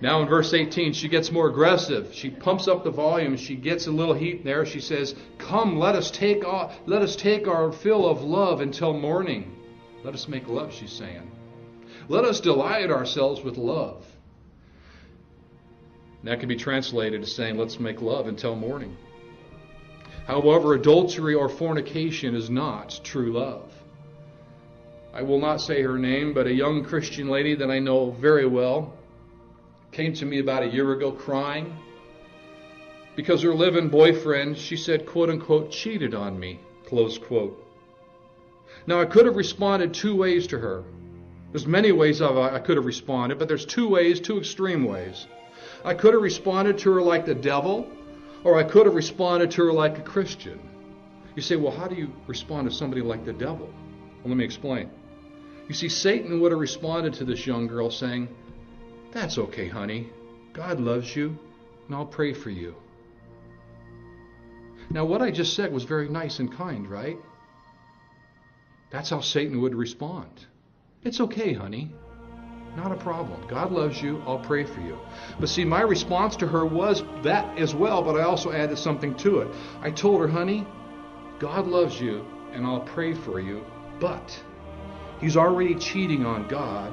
Now in verse 18, she gets more aggressive. She pumps up the volume. She gets a little heat there. She says, "Come, let us take our fill of love until morning." Let us make love, she's saying. Let us delight ourselves with love. And that can be translated as saying, let's make love until morning. However, adultery or fornication is not true love. I will not say her name, but a young Christian lady that I know very well came to me about a year ago crying because her live-in boyfriend, she said, quote unquote, cheated on me, close quote. Now, I could have responded two ways to her. There's many ways I could have responded, but there's two extreme ways. I could have responded to her like the devil, or I could have responded to her like a Christian. You say, well, how do you respond to somebody like the devil? Well, let me explain. You see, Satan would have responded to this young girl saying, "That's okay, honey. God loves you, and I'll pray for you." Now, what I just said was very nice and kind, right? That's how Satan would respond. "It's okay, honey. Not a problem. God loves you. I'll pray for you." But see, my response to her was that as well, but I also added something to it. I told her, "Honey, God loves you, and I'll pray for you, but He's already cheating on God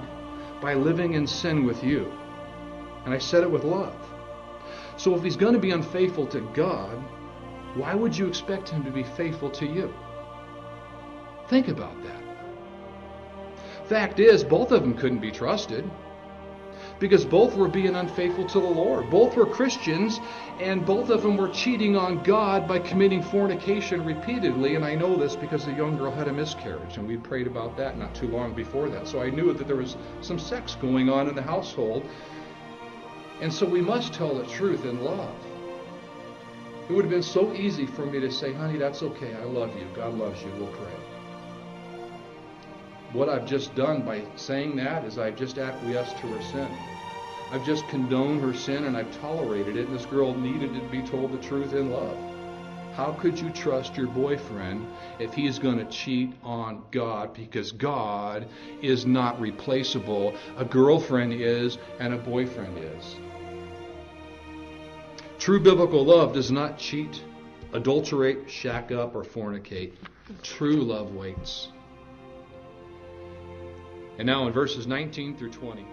by living in sin with you." And I said it with love. So if He's going to be unfaithful to God, why would you expect Him to be faithful to you? Think about that. Fact is, both of them couldn't be trusted because both were being unfaithful to the Lord. Both were Christians, and both of them were cheating on God by committing fornication repeatedly. And I know this because the young girl had a miscarriage, and we prayed about that not too long before that. So I knew that there was some sex going on in the household. And so we must tell the truth in love. It would have been so easy for me to say, "Honey, that's okay. I love you. God loves you. We'll pray." What I've just done by saying that is I've just acquiesced to her sin. I've just condoned her sin, and I've tolerated it, and this girl needed to be told the truth in love. How could you trust your boyfriend if he's going to cheat on God? Because God is not replaceable. A girlfriend is, and a boyfriend is. True biblical love does not cheat, adulterate, shack up, or fornicate. True love waits. And now in verses 19 through 20.